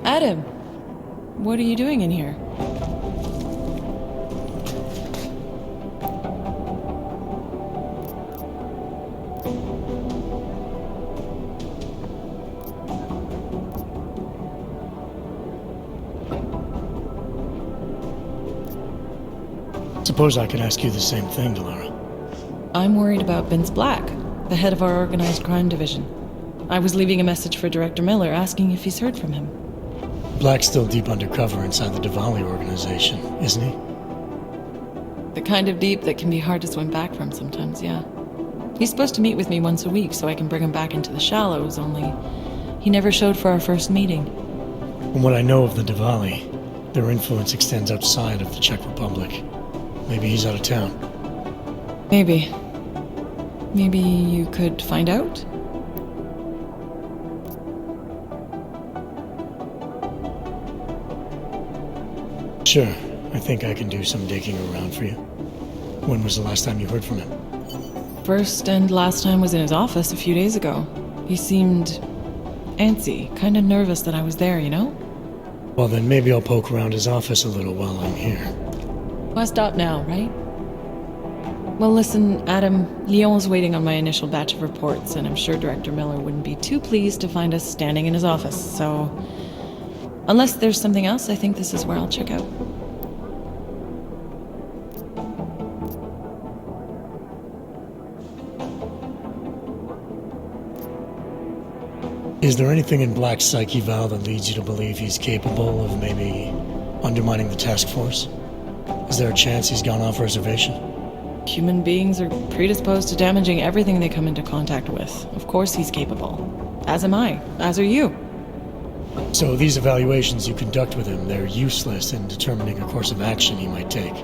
Adam, what are you doing in here? Suppose I could ask you the same thing, Delara. I'm worried about Vince Black, the head of our organized crime division. I was leaving a message for Director Miller asking if he's heard from him. Black's still deep undercover inside the Diwali organization, isn't he? The kind of deep that can be hard to swim back from sometimes, yeah. He's supposed to meet with me once a week so I can bring him back into the shallows, only he never showed for our first meeting. From what I know of the Diwali, their influence extends outside of the Czech Republic. Maybe he's out of town. Maybe. Maybe you could find out? Sure, I think I can do some digging around for you. When was the last time you heard from him? First and last time was in his office a few days ago. He seemed antsy, kind of nervous that I was there, you know? Well, then maybe I'll poke around his office a little while I'm here. Well, stop now, right? Well, listen, Adam, Lyon's waiting on my initial batch of reports, and I'm sure Director Miller wouldn't be too pleased to find us standing in his office, so... Unless there's something else, I think this is where I'll check out. Is there anything in Black's psyche, Val, that leads you to believe he's capable of maybe undermining the task force? Is there a chance he's gone off reservation? Human beings are predisposed to damaging everything they come into contact with. Of course he's capable. As am I. As are you. So these evaluations you conduct with him, they're useless in determining a course of action he might take.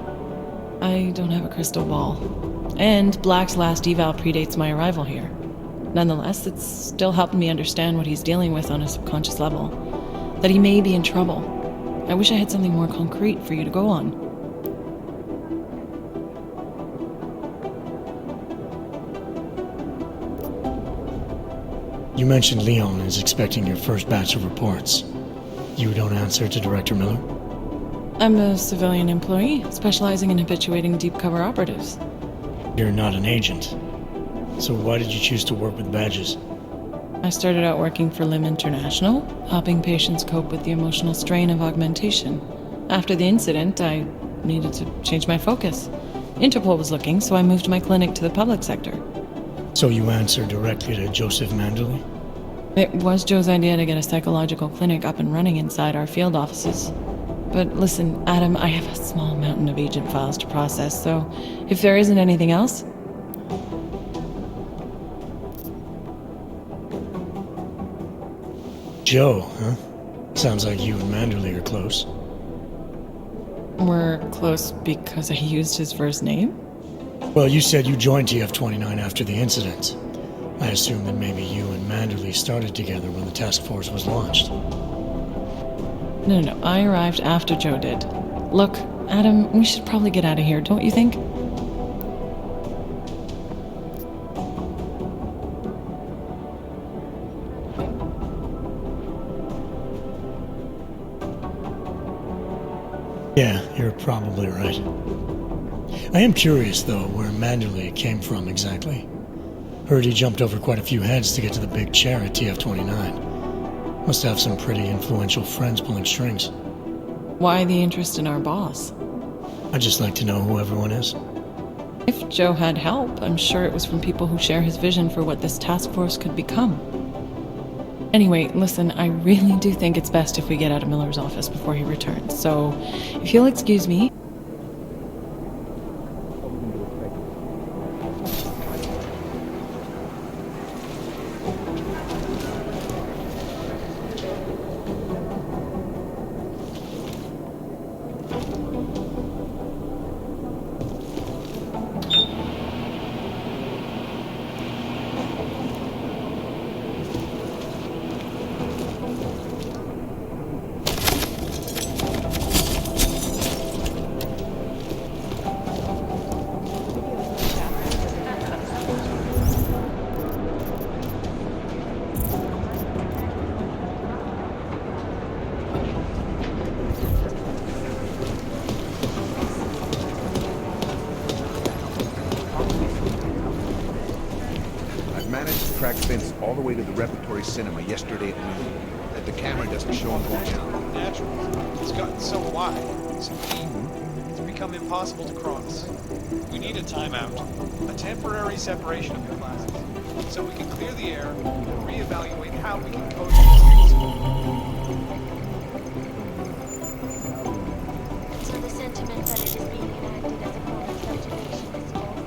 I don't have a crystal ball. And Black's last eval predates my arrival here. Nonetheless, it's still helping me understand what he's dealing with on a subconscious level. That he may be in trouble. I wish I had something more concrete for you to go on. You mentioned Leon is expecting your first batch of reports. You don't answer to Director Miller? I'm a civilian employee, specializing in habituating deep cover operatives. You're not an agent. So why did you choose to work with badges? I started out working for LIM International, helping patients cope with the emotional strain of augmentation. After the incident, I needed to change my focus. Interpol was looking, so I moved my clinic to the public sector. So you answer directly to Joseph Manderley? It was Joe's idea to get a psychological clinic up and running inside our field offices. But listen, Adam, I have a small mountain of agent files to process, so if there isn't anything else... Joe, huh? Sounds like you and Manderley are close. We're close because I used his first name? Well, you said you joined TF-29 after the incident. I assume that maybe you and Manderley started together when the task force was launched. No, I arrived after Joe did. Look, Adam, we should probably get out of here, don't you think? Yeah, you're probably right. I am curious, though, where Manderley came from exactly. Heard he jumped over quite a few heads to get to the big chair at TF-29. Must have some pretty influential friends pulling strings. Why the interest in our boss? I'd just like to know who everyone is. If Joe had help, I'm sure it was from people who share his vision for what this task force could become. Anyway, listen, I really do think it's best if we get out of Miller's office before he returns, so if you'll excuse me... Vince all the way to the Repertory Cinema yesterday at noon. That the camera doesn't show him going out. Naturally, it's gotten so wide, so deep, it's become impossible to cross. We need a timeout, a temporary separation of the classes, so we can clear the air and reevaluate how we can coach these things. So the sentiment that it is being enacted as a form of preservation is false.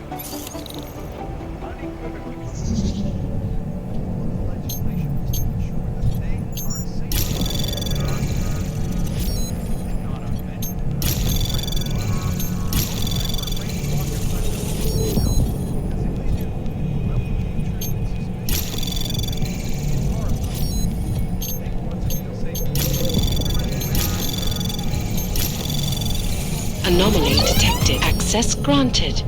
Legislation is to ensure that they are as safe as and not unmentioned. Anomaly detected. Access granted.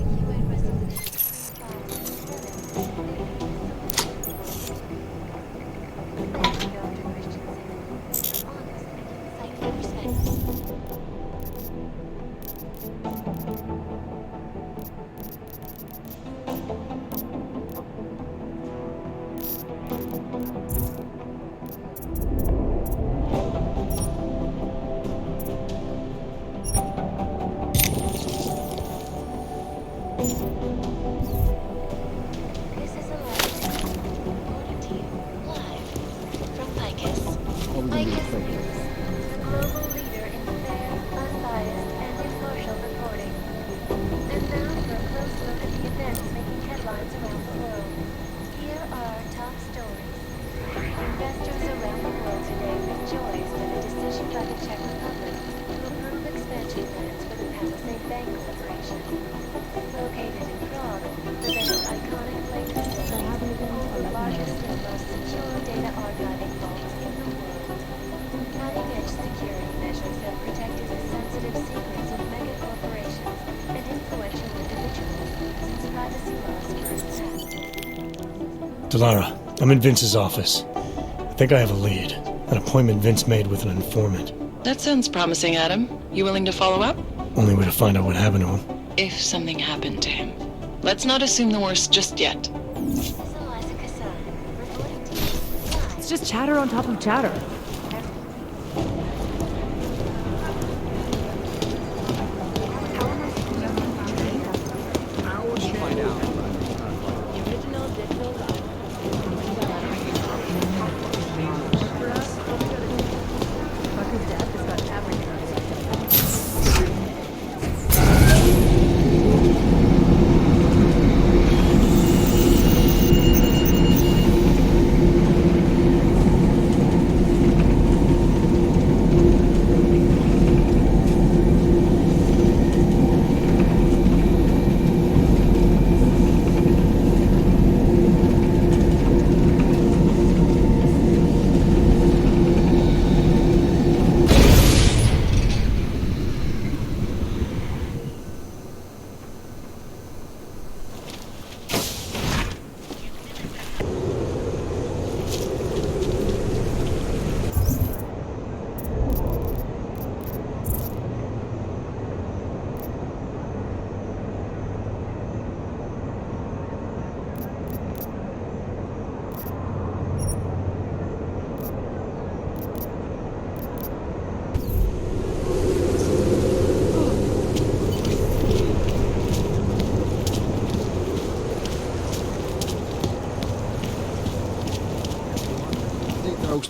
This is a live reporting to you live from Ficus. Ficus News, the global leader in fair, unbiased, and impartial reporting. And now for a close look at the events making headlines around the world. Here are our top stories. Investors around the world today rejoiced at a decision by the Czech Republic to approve expansion plans for the Palisade Bank Corporation. Located in Prague, the bank's iconic flake facility holds the largest and most secure data archiving vault in the world. Cutting-edge security measures have protected the sensitive secrets of mega corporations and influential individuals since privacy laws first passed. Delara, I'm in Vince's office. I think I have a lead. An appointment Vince made with an informant. That sounds promising, Adam. You willing to follow up? Only way to find out what happened to him. If something happened to him. Let's not assume the worst just yet. This is Eliza Kassan, reporting to you live. It's just chatter on top of chatter.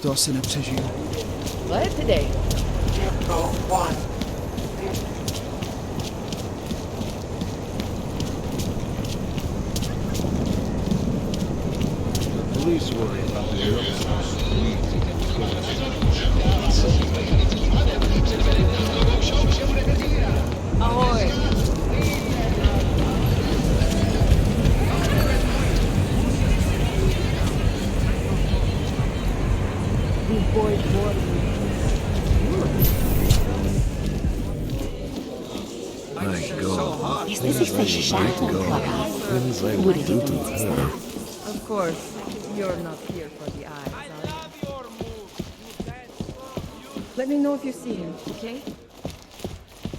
To asi nepřežiju. Co je today? Police worry about the Ahoy! Jestli si chceš šáhnout, chlapá, bude ti to nic stát. Of course, you're not here for the eyes, are you? Let me know if you see him, okay?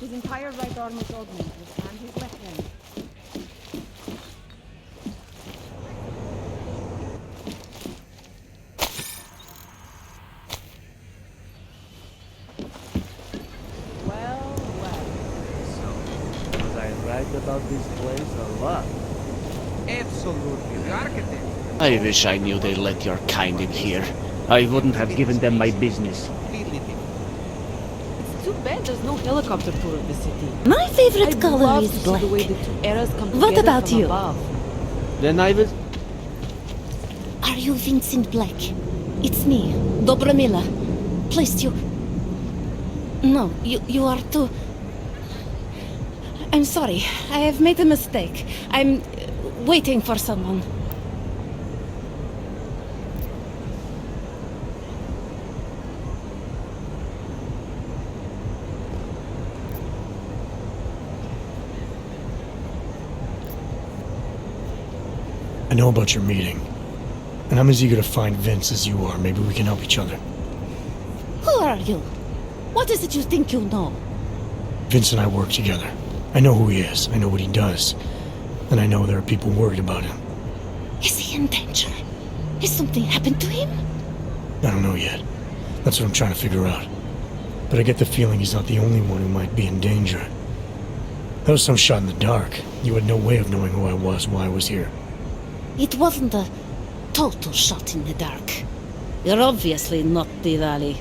His entire right arm is augmented, and his left hand. about this place a lot. Absolutely. The architect. I wish I knew they let your kind in here. I wouldn't have given them my business. Completely different. It's too bad there's no helicopter tour of the city. My favorite I'd color love is to see black. the way the two eras come What together about from you? above. Then I was... Are you Vincent Black? It's me, Dobromila. Please, you... No, you are too... I'm sorry. I have made a mistake. I'm waiting for someone. I know about your meeting, and I'm as eager to find Vince as you are. Maybe we can help each other. Who are you? What is it you think you know? Vince and I work together. I know who he is, I know what he does, and I know there are people worried about him. Is he in danger? Has something happened to him? I don't know yet. That's what I'm trying to figure out. But I get the feeling he's not the only one who might be in danger. That was some shot in the dark. You had no way of knowing who I was while I was here. It wasn't a total shot in the dark. You're obviously not Diwali.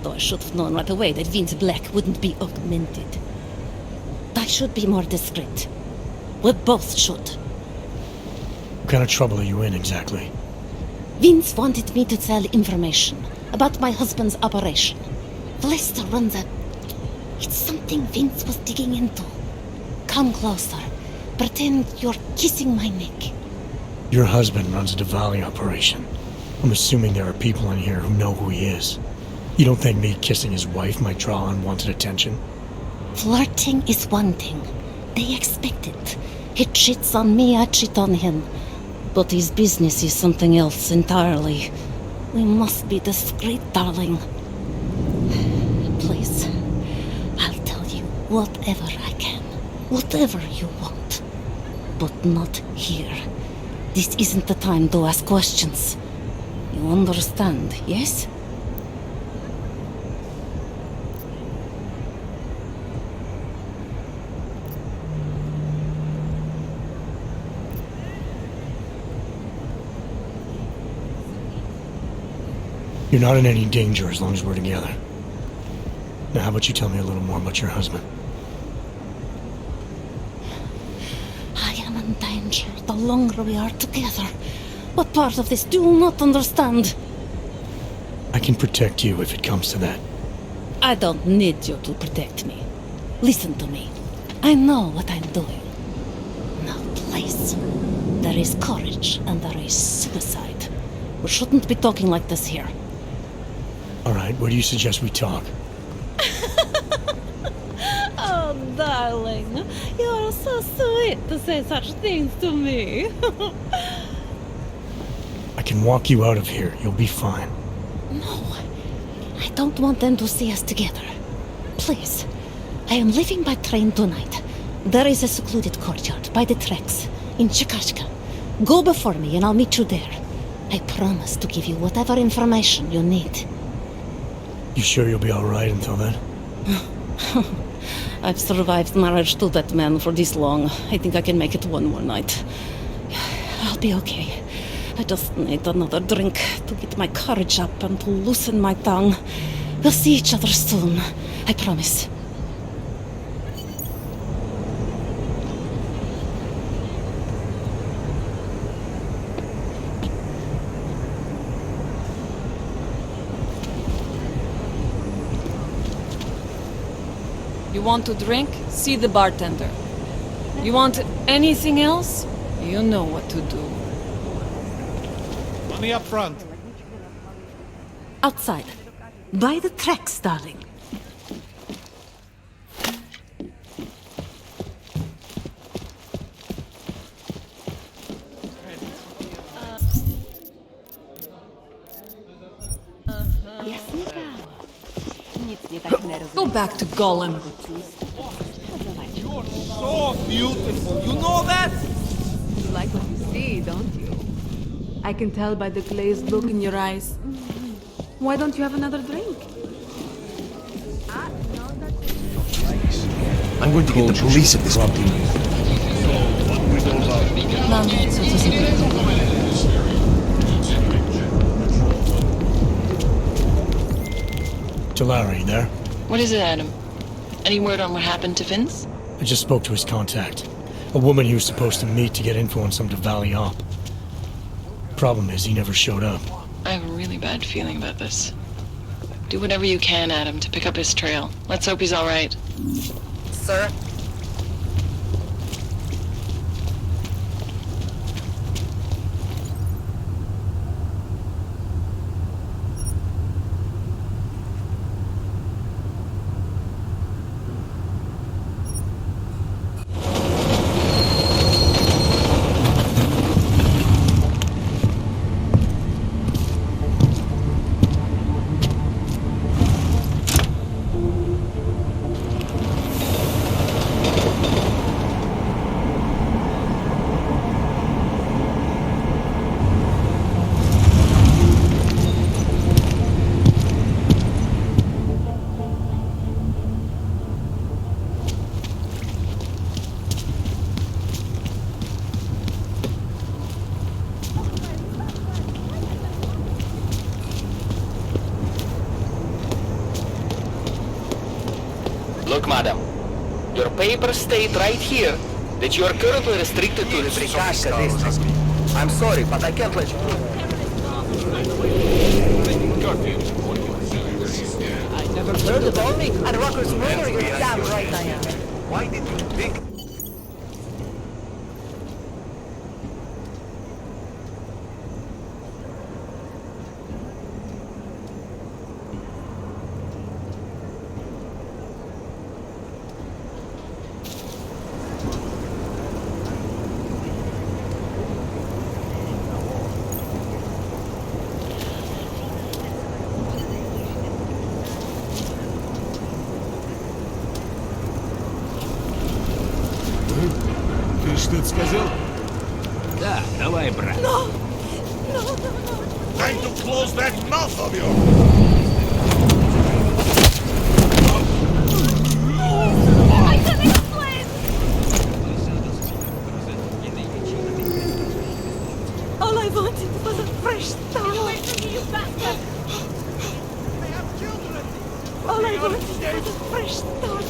Though I should have known right away that Vince Black wouldn't be augmented. I should be more discreet. We both should. What kind of trouble are you in, exactly? Vince wanted me to tell information about my husband's operation. Lester runs a... It's something Vince was digging into. Come closer. Pretend you're kissing my neck. Your husband runs a Diwali operation. I'm assuming there are people in here who know who he is. You don't think me kissing his wife might draw unwanted attention? Flirting is one thing. They expect it. He cheats on me, I cheat on him. But his business is something else entirely. We must be discreet, darling. Please, I'll tell you whatever I can. Whatever you want. But not here. This isn't the time to ask questions. You understand, yes? You're not in any danger as long as we're together. Now, how about you tell me a little more about your husband? I am in danger the longer we are together. What part of this do you not understand? I can protect you if it comes to that. I don't need you to protect me. Listen to me. I know what I'm doing. Now, please. There is courage and there is suicide. We shouldn't be talking like this here. All right, where do you suggest we talk? Oh, darling. You are so sweet to say such things to me. I can walk you out of here. You'll be fine. No. I don't want them to see us together. Please. I am leaving by train tonight. There is a secluded courtyard by the tracks in Chikashka. Go before me and I'll meet you there. I promise to give you whatever information you need. You sure you'll be all right until then? I've survived marriage to that man for this long. I think I can make it one more night. I'll be okay. I just need another drink to get my courage up and to loosen my tongue. We'll see each other soon. I promise. You want to drink? See the bartender. You want anything else? You know what to do. Money up front. Outside. By the tracks, darling. Go back to Golem. You're so beautiful. You know that? You like what you see, don't you? I can tell by the glazed look in your eyes. Why don't you have another drink? I'm going to get the police if this continues. Нам все это закрыто. Larry, there? What is it, Adam? Any word on what happened to Vince? I just spoke to his contact. A woman he was supposed to meet to get info on some Valley op. Problem is, he never showed up. I have a really bad feeling about this. Do whatever you can, Adam, to pick up his trail. Let's hope he's all right. Sir? Look, madam. Your papers state right here that you are currently restricted to the Prikashka district. I'm sorry, but I can't let you through. I never heard of Told me I'd Rucker's murder, you're damn right I am. Why did you think? Ты что-то сказал? Да, давай, брат. No! Time to close that mouth of yours! I can explain! All I wanted was a fresh start. Get away from me, you bastard! They have children! All I wanted was a fresh start.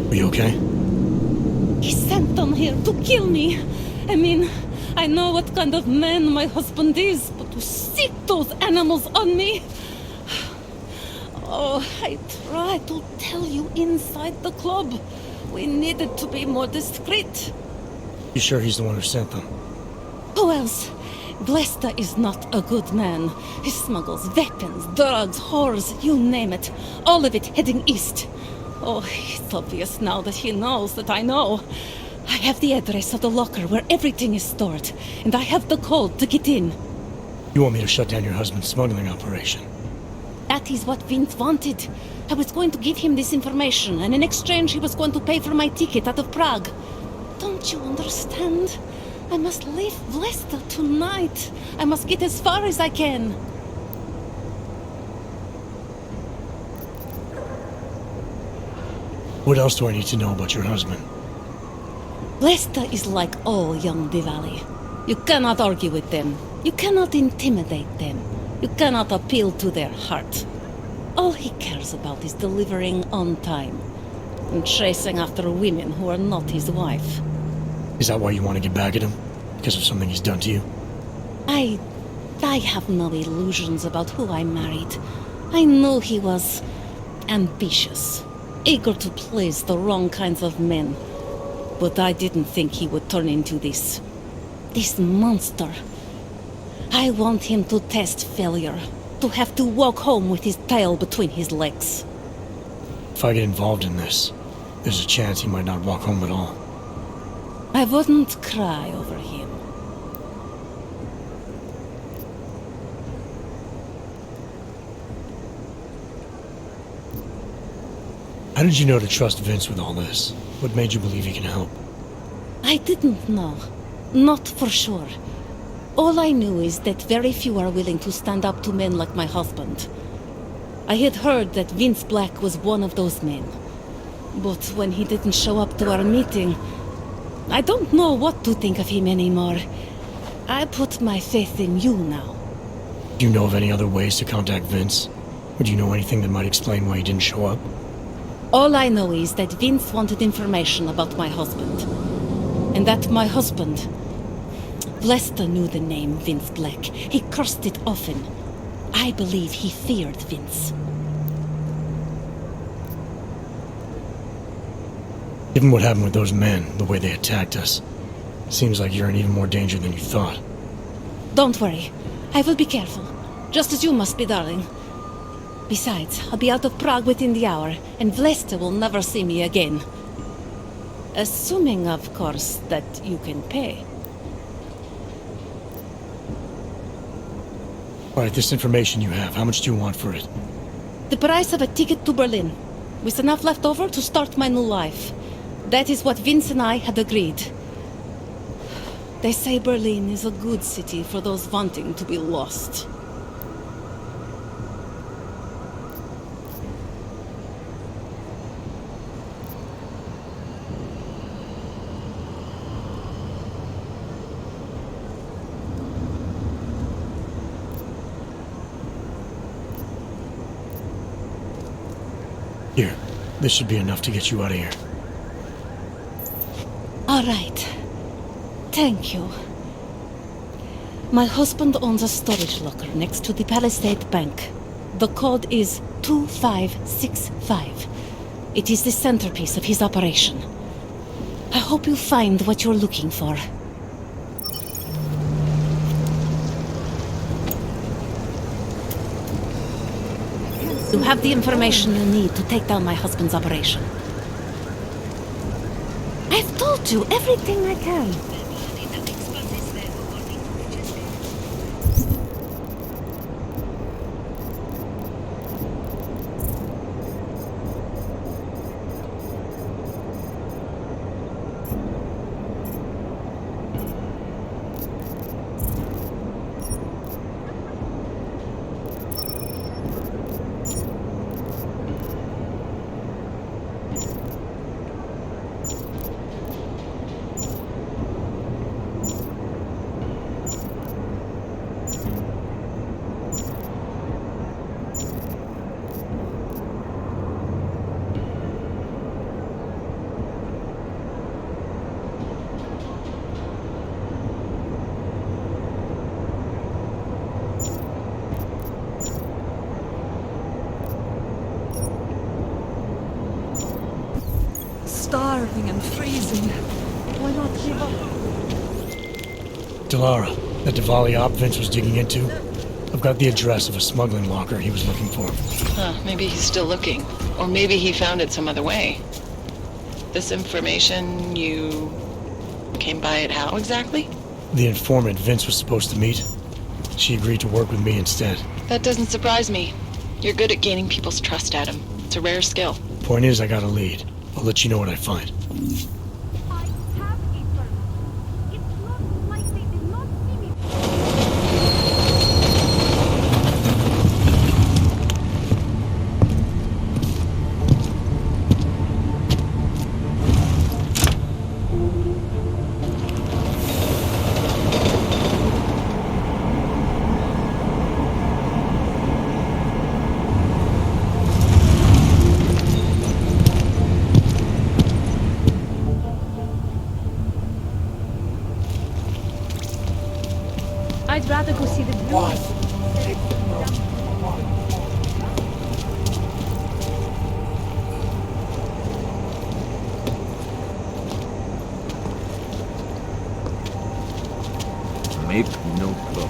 Are you okay? He sent them here to kill me. I mean, I know what kind of man my husband is, but to sick those animals on me. Oh, I tried to tell you inside the club. We needed to be more discreet. You sure he's the one who sent them? Who else? Glesta is not a good man. He smuggles weapons, drugs, whores, you name it. All of it heading east. Oh, it's obvious now that he knows that I know. I have the address of the locker where everything is stored, and I have the code to get in. You want me to shut down your husband's smuggling operation? That is what Vince wanted. I was going to give him this information, and in exchange he was going to pay for my ticket out of Prague. Don't you understand? I must leave Vlesta tonight. I must get as far as I can. What else do I need to know about your husband? Vesta is like all young Diwali. You cannot argue with them. You cannot intimidate them. You cannot appeal to their heart. All he cares about is delivering on time and chasing after women who are not his wife. Is that why you want to get back at him? Because of something he's done to you? I have no illusions about who I married. I knew he was ambitious, eager to please the wrong kinds of men. But I didn't think he would turn into this monster. I want him to test failure, to have to walk home with his tail between his legs. If I get involved in this, there's a chance he might not walk home at all. I wouldn't cry over him. How did you know to trust Vince with all this? What made you believe he can help? I didn't know. Not for sure. All I knew is that very few are willing to stand up to men like my husband. I had heard that Vince Black was one of those men. But when he didn't show up to our meeting, I don't know what to think of him anymore. I put my faith in you now. Do you know of any other ways to contact Vince? Or do you know anything that might explain why he didn't show up? All I know is that Vince wanted information about my husband. And that my husband... Lester knew the name Vince Black. He cursed it often. I believe he feared Vince. Given what happened with those men, the way they attacked us, seems like you're in even more danger than you thought. Don't worry. I will be careful. Just as you must be, darling. Besides, I'll be out of Prague within the hour, and Vlesta will never see me again. Assuming, of course, that you can pay. Alright, this information you have, how much do you want for it? The price of a ticket to Berlin, with enough left over to start my new life. That is what Vince and I had agreed. They say Berlin is a good city for those wanting to be lost. Here, this should be enough to get you out of here. All right. Thank you. My husband owns a storage locker next to the Palisade Bank. The code is 2565. It is the centerpiece of his operation. I hope you find what you're looking for. You have the information you need to take down my husband's operation. I've told you everything I can. Starving and freezing. Why not give up? Delara, that Diwali op Vince was digging into? I've got the address of a smuggling locker he was looking for. Maybe he's still looking. Or maybe he found it some other way. This information, you came by it how exactly? The informant Vince was supposed to meet. She agreed to work with me instead. That doesn't surprise me. You're good at gaining people's trust, Adam. It's a rare skill. Point is, I got a lead. I'll let you know what I find. I have a permit. It's not like they did not see me. I'd rather go see the view. Make no trouble.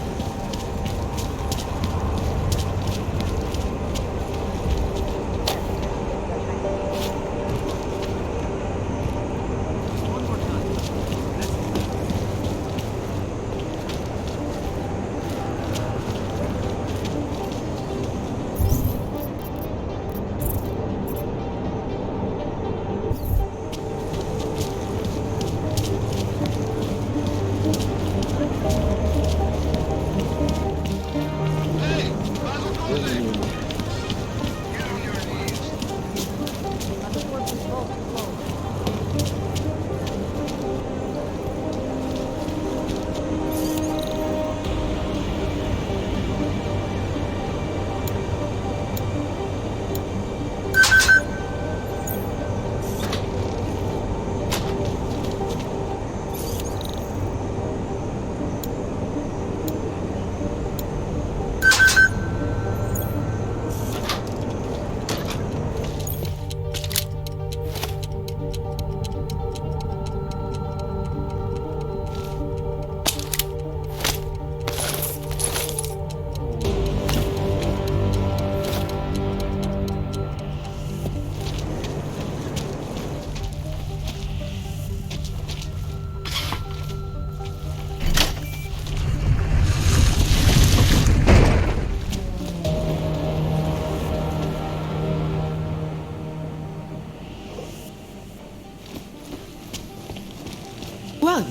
Well,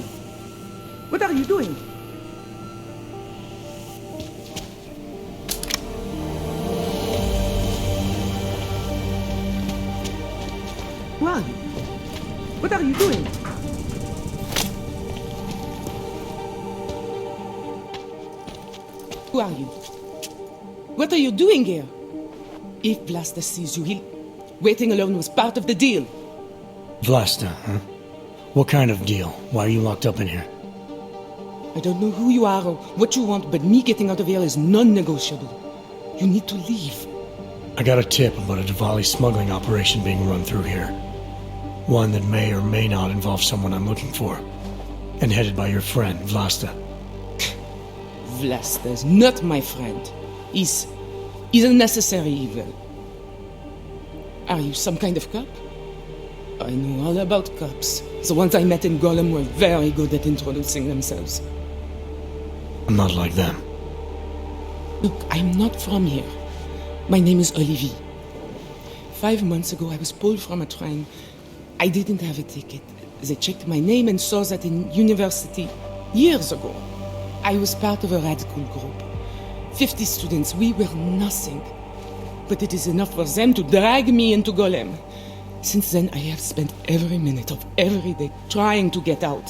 what are you doing? Well, what are you doing? Who are you? What are you doing here? If Blaster sees you, waiting alone was part of the deal. Vlasta, huh? What kind of deal? Why are you locked up in here? I don't know who you are or what you want, but me getting out of here is non-negotiable. You need to leave. I got a tip about a Diwali smuggling operation being run through here. One that may or may not involve someone I'm looking for. And headed by your friend, Vlasta. Vlasta's not my friend. He's a necessary evil. Are you some kind of cop? I know all about cops. The ones I met in Golem were very good at introducing themselves. I'm not like them. Look, I'm not from here. My name is Olivier. 5 months ago, I was pulled from a train. I didn't have a ticket. They checked my name and saw that in university years ago. I was part of a radical group. 50 students, we were nothing. But it is enough for them to drag me into Golem. Since then, I have spent every minute of every day trying to get out.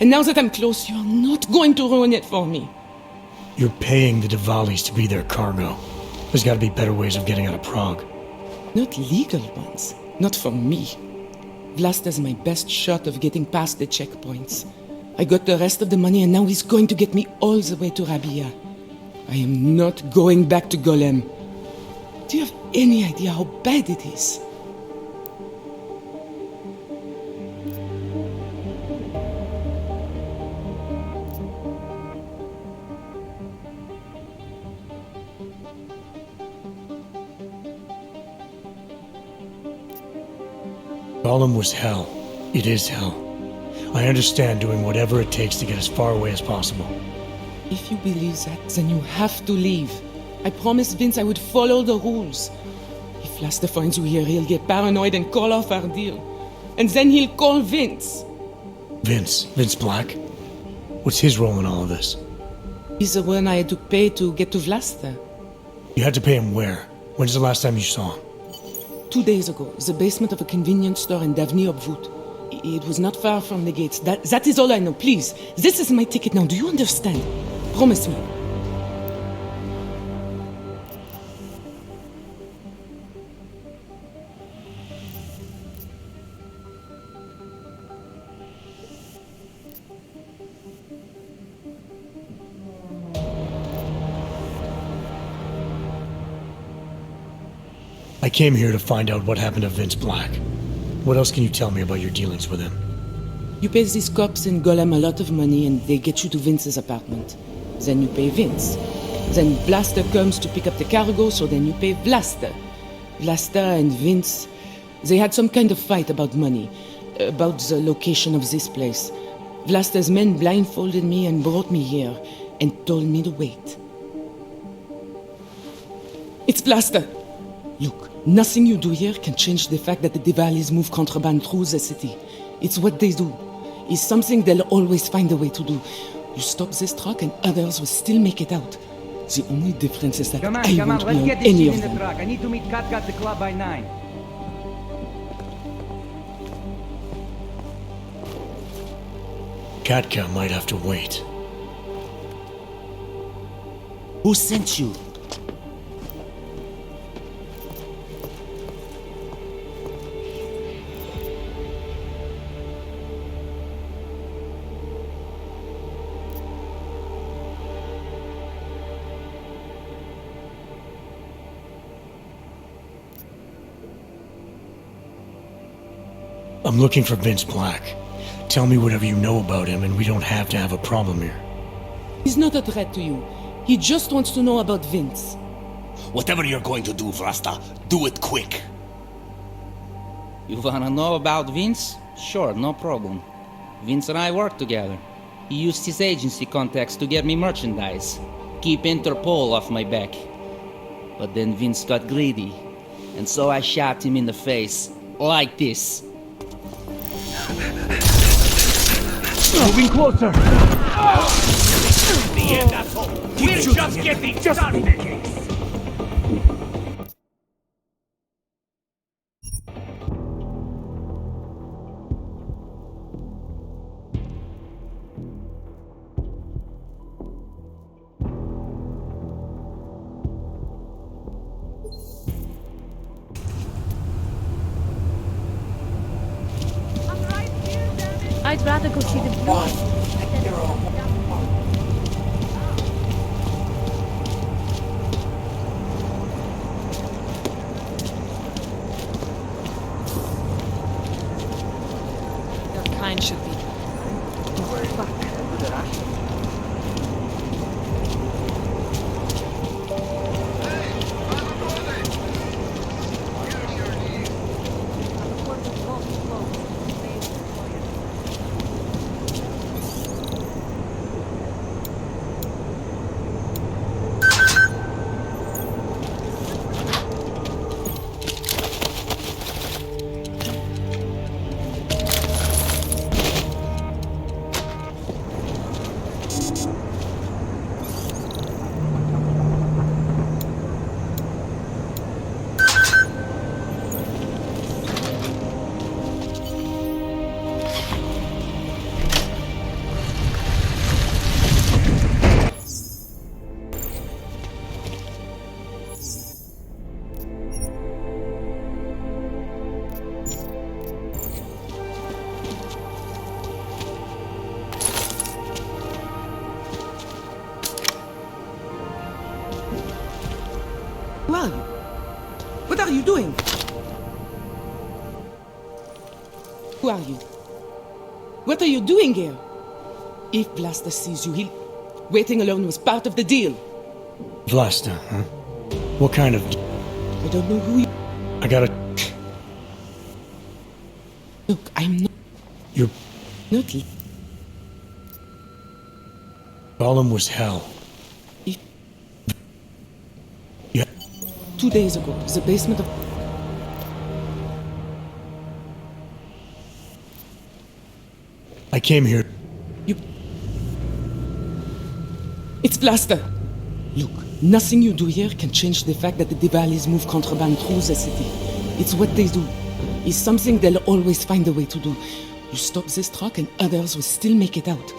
And now that I'm close, you're not going to ruin it for me. You're paying the Diwalis to be their cargo. There's got to be better ways of getting out of Prague. Not legal ones. Not for me. Vlasta's my best shot of getting past the checkpoints. I got the rest of the money and now he's going to get me all the way to Rabia. I am not going back to Golem. Do you have any idea how bad it is? Golem was hell. It is hell. I understand doing whatever it takes to get as far away as possible. If you believe that, then you have to leave. I promised Vince I would follow the rules. If Vlasta finds you here, he'll get paranoid and call off our deal. And then he'll call Vince. Vince Black? What's his role in all of this? He's the one I had to pay to get to Vlasta. You had to pay him where? When's the last time you saw him? 2 days ago, the basement of a convenience store in Davni Obvut. It was not far from the gates. That is all I know. Please, this is my ticket now. Do you understand? Promise me. I came here to find out what happened to Vince Black. What else can you tell me about your dealings with him? You pay these cops in Golem a lot of money and they get you to Vince's apartment. Then you pay Vince. Then Blaster comes to pick up the cargo, so then you pay Blaster. Blaster and Vince, they had some kind of fight about money, about the location of this place. Blaster's men blindfolded me and brought me here and told me to wait. It's Blaster! Look, nothing you do here can change the fact that the Diwalis move contraband through the city. It's what they do. It's something they'll always find a way to do. You stop this truck and others will still make it out. The only difference is that I won't be on any of them. I need to meet Katka at the club by 9. Katka might have to wait. Who sent you? I'm looking for Vince Black. Tell me whatever you know about him and we don't have to have a problem here. He's not a threat to you. He just wants to know about Vince. Whatever you're going to do, Vrasta, do it quick. You wanna know about Vince? Sure, no problem. Vince and I work together. He used his agency contacts to get me merchandise. Keep Interpol off my back. But then Vince got greedy. And so I shot him in the face. Like this. Moving closer! The end, asshole! We're just getting started! I'd rather go see the blue. Your kind should be. Who are you? What are you doing? Who are you? What are you doing here? If Blaster sees you, he'll... Waiting alone was part of the deal. Vlasta, huh? What kind of... I don't know who you... I gotta... Look, I'm not... Your Not... problem was hell. If... Yeah. 2 days ago, the basement of... I came here... You... It's Blaster! Look, nothing you do here can change the fact that the Diwalis move contraband through the city. It's what they do. It's something they'll always find a way to do. You stop this truck and others will still make it out.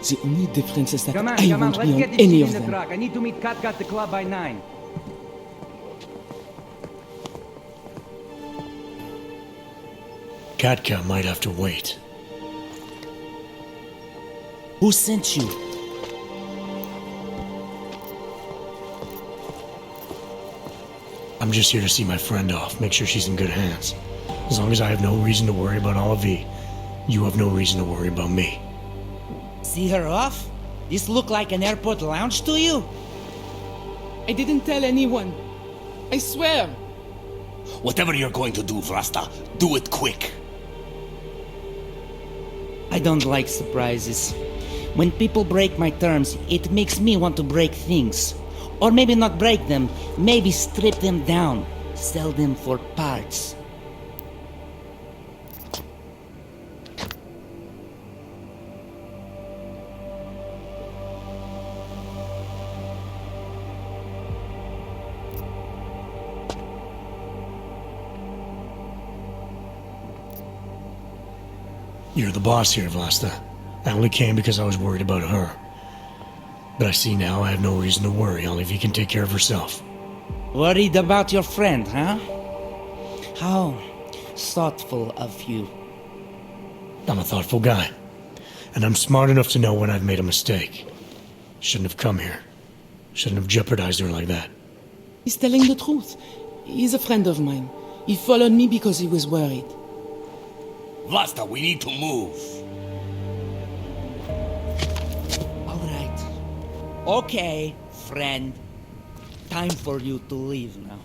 The only difference is that I won't be on any of them. I need to meet Katka at the club by 9. Katka might have to wait. Who sent you? I'm just here to see my friend off, make sure she's in good hands. As long as I have no reason to worry about Olivier, you have no reason to worry about me. See her off? This look like an airport lounge to you? I didn't tell anyone. I swear. Whatever you're going to do, Vrasta, do it quick. I don't like surprises. When people break my terms, it makes me want to break things. Or maybe not break them, maybe strip them down, sell them for parts. You're the boss here, Vlasta. I only came because I was worried about her. But I see now I have no reason to worry, only if you can take care of herself. Worried about your friend, huh? How thoughtful of you. I'm a thoughtful guy. And I'm smart enough to know when I've made a mistake. Shouldn't have come here. Shouldn't have jeopardized her like that. He's telling the truth. He's a friend of mine. He followed me because he was worried. Vlasta, we need to move. All right. Okay, friend. Time for you to leave now.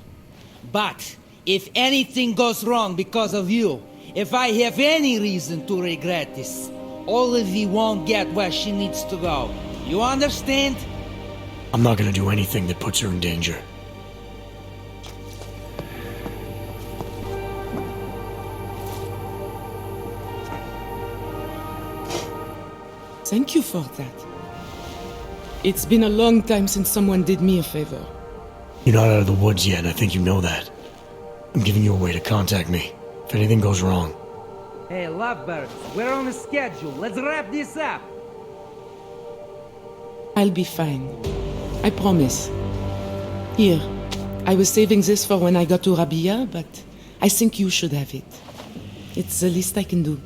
But if anything goes wrong because of you, if I have any reason to regret this, Olivier won't get where she needs to go. You understand? I'm not gonna do anything that puts her in danger. Thank you for that. It's been a long time since someone did me a favor. You're not out of the woods yet, and I think you know that. I'm giving you a way to contact me, if anything goes wrong. Hey, lovebirds, we're on a schedule. Let's wrap this up. I'll be fine. I promise. Here, I was saving this for when I got to Rabia, but I think you should have it. It's the least I can do.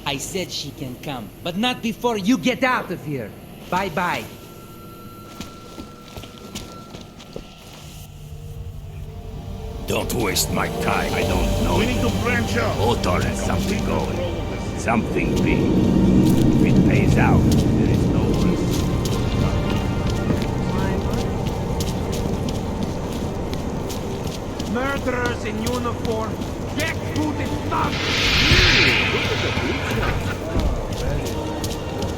I said she can come, but not before you get out of here. Bye-bye. Don't waste my time. I don't know. We need to branch out. Otar has something going. Something big. If it pays out, there is no risk. Murderers in uniform. Jackbooted thugs.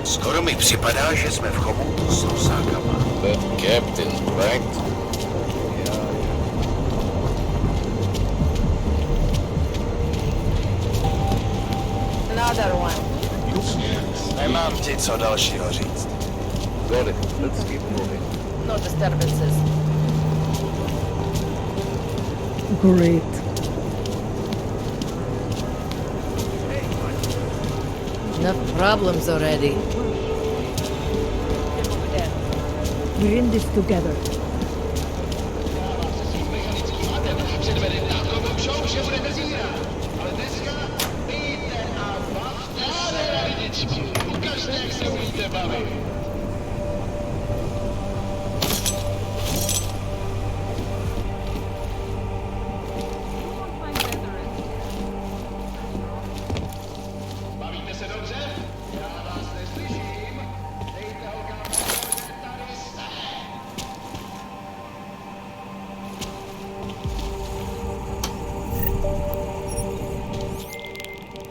Skoro mi připadá, že jsme v chomoutu s nosákama. That captain, right? Another one. Nemám ti co dalšího říct. Got it. Let's keep moving. No disturbances. Great. Enough problems already. We're in this together.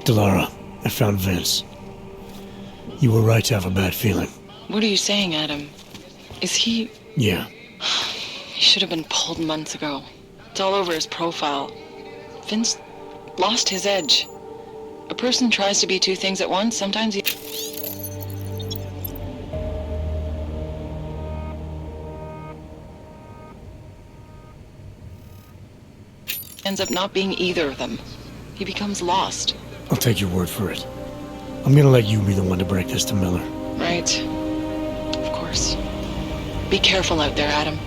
Delara, I found Vince. You were right to have a bad feeling. What are you saying, Adam? Is he... Yeah. He should have been pulled months ago. It's all over his profile. Vince lost his edge. A person tries to be two things at once, sometimes he... ends up not being either of them. He becomes lost. I'll take your word for it. I'm gonna let you be the one to break this to Miller. Right. Of course. Be careful out there, Adam.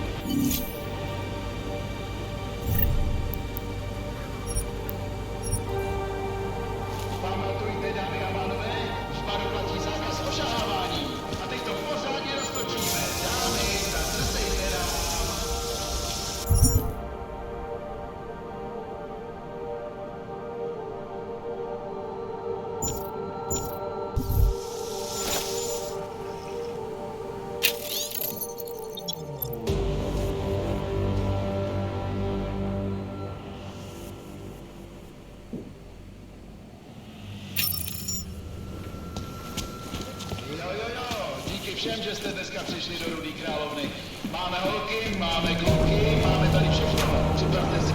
všem, že jste dneska přišli do Rudý královny. Máme holky, máme kluky, máme tady všechno. Připravte si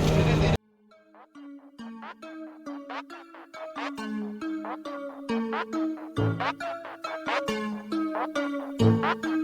Thank you.